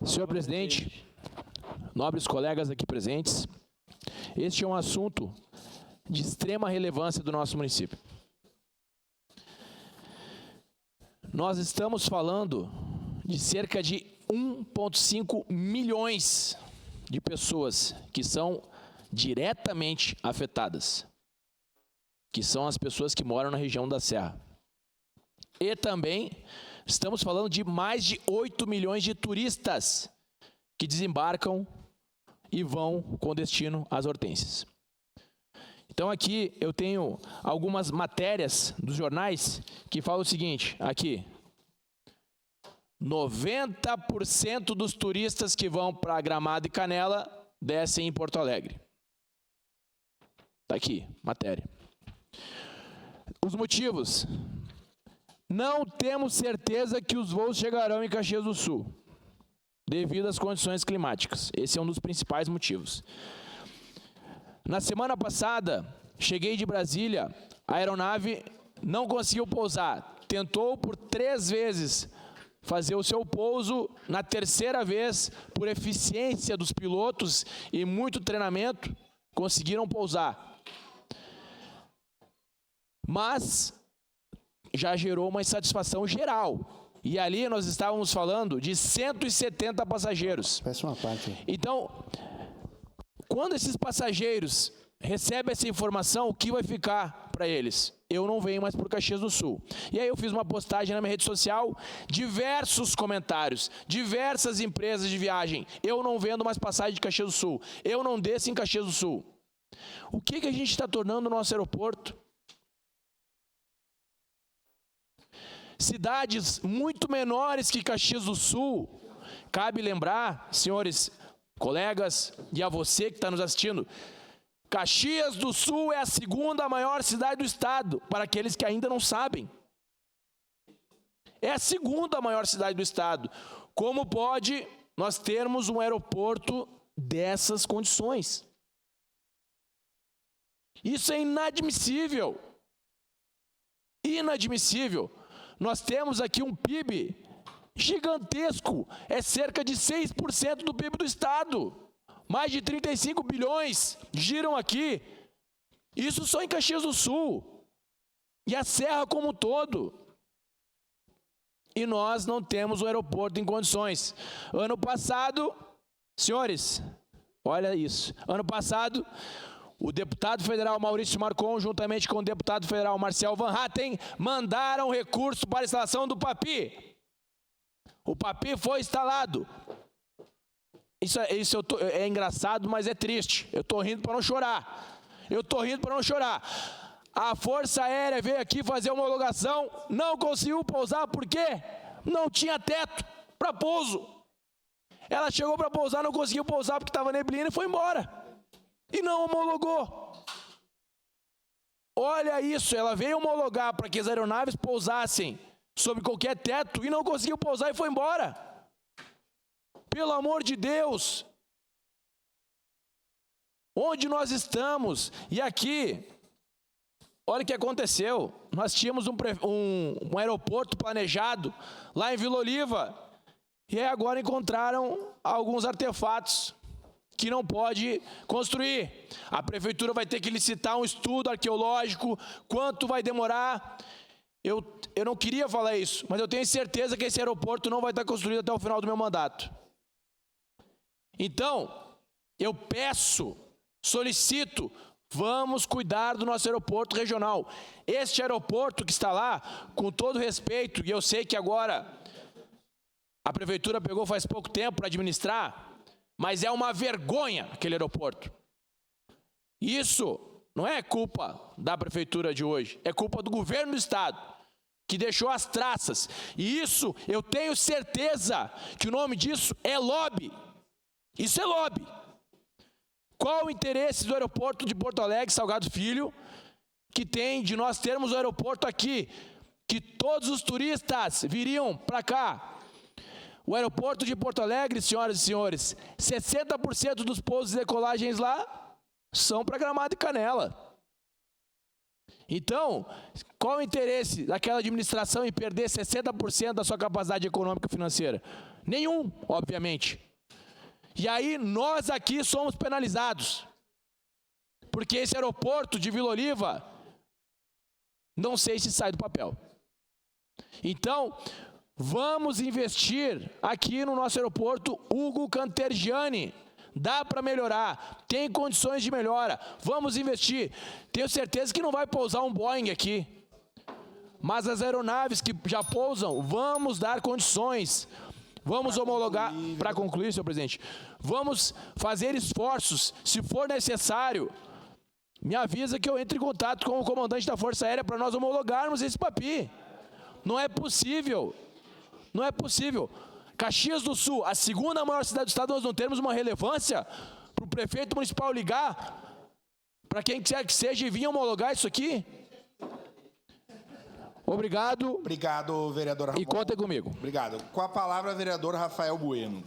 Senhor presidente, nobres colegas aqui presentes, este é um assunto de extrema relevância do nosso município. Nós estamos falando de cerca de 1,5 milhões de pessoas que são diretamente afetadas, que são as pessoas que moram na região da Serra. E também estamos falando de mais de 8 milhões de turistas que desembarcam e vão com destino às Hortênsias. Então aqui eu tenho algumas matérias dos jornais que falam o seguinte, aqui, 90% dos turistas que vão para Gramado e Canela descem em Porto Alegre. Está aqui, matéria. Os motivos. Não temos certeza que os voos chegarão em Caxias do Sul, devido às condições climáticas. Esse é um dos principais motivos. Na semana passada, cheguei de Brasília, a aeronave não conseguiu pousar. Tentou por 3 vezes fazer o seu pouso. Na terceira vez, por eficiência dos pilotos e muito treinamento, conseguiram pousar. Mas já gerou uma insatisfação geral. E ali nós estávamos falando de 170 passageiros. Peço uma parte. Então, quando esses passageiros recebem essa informação, o que vai ficar para eles? Eu não venho mais para o Caxias do Sul. E aí eu fiz uma postagem na minha rede social, diversos comentários, diversas empresas de viagem. Eu não vendo mais passagem de Caxias do Sul. Eu não desço em Caxias do Sul. O que a gente está tornando o nosso aeroporto? Cidades muito menores que Caxias do Sul. Cabe lembrar, senhores colegas, e a você que está nos assistindo, Caxias do Sul é a 2ª maior cidade do estado, para aqueles que ainda não sabem. É a 2ª maior cidade do estado. Como pode nós termos um aeroporto dessas condições? Isso é inadmissível. Inadmissível. Nós temos aqui um PIB gigantesco, é cerca de 6% do PIB do estado. Mais de 35 bilhões giram aqui. Isso só em Caxias do Sul. E a Serra como um todo. E nós não temos um aeroporto em condições. Ano passado, senhores, olha isso. Ano passado, o deputado federal Maurício Marcon, juntamente com o deputado federal Marcel Van Hatten, mandaram recurso para a instalação do PAPI. O PAPI foi instalado. Isso é engraçado, mas é triste. Eu estou rindo para não chorar. A Força Aérea veio aqui fazer uma homologação, não conseguiu pousar, por quê? Não tinha teto para pouso. Ela chegou para pousar, não conseguiu pousar porque estava neblina e foi embora. E não homologou. Olha isso, ela veio homologar para que as aeronaves pousassem sobre qualquer teto e não conseguiu pousar e foi embora. Pelo amor de Deus. Onde nós estamos? E aqui, olha o que aconteceu. Nós tínhamos um aeroporto planejado lá em Vila Oliva. E aí agora encontraram alguns artefatos que não pode construir. A prefeitura vai ter que licitar um estudo arqueológico. Quanto vai demorar? Eu não queria falar isso, mas eu tenho certeza que esse aeroporto não vai estar construído até o final do meu mandato. Então, eu peço, solicito, vamos cuidar do nosso aeroporto regional. Este aeroporto que está lá, com todo respeito, e eu sei que agora a prefeitura pegou faz pouco tempo para administrar, mas é uma vergonha aquele aeroporto. Isso não é culpa da prefeitura de hoje, é culpa do governo do estado, que deixou as traças. E isso, eu tenho certeza que o nome disso é lobby. Isso é lobby. Qual o interesse do aeroporto de Porto Alegre, Salgado Filho, que tem de nós termos o aeroporto aqui, que todos os turistas viriam para cá? O aeroporto de Porto Alegre, senhoras e senhores, 60% dos pousos e decolagens lá são para Gramado e Canela. Então, qual o interesse daquela administração em perder 60% da sua capacidade econômica e financeira? Nenhum, obviamente. E aí nós aqui somos penalizados. Porque esse aeroporto de Vila Oliva, não sei se sai do papel. Então, vamos investir aqui no nosso aeroporto Hugo Cantergiani. Dá para melhorar, tem condições de melhora, vamos investir. Tenho certeza que não vai pousar um Boeing aqui. Mas as aeronaves que já pousam, vamos dar condições. Vamos homologar, para concluir, senhor presidente, vamos fazer esforços, se for necessário, me avisa que eu entre em contato com o comandante da Força Aérea para nós homologarmos esse papi. Não é possível, não é possível. Caxias do Sul, a segunda maior cidade do estado, nós não temos uma relevância para o prefeito municipal ligar, para quem quiser que seja, e vir homologar isso aqui? Obrigado. Obrigado, vereador Ramon. E contem comigo. Obrigado. Com a palavra, vereador Rafael Bueno.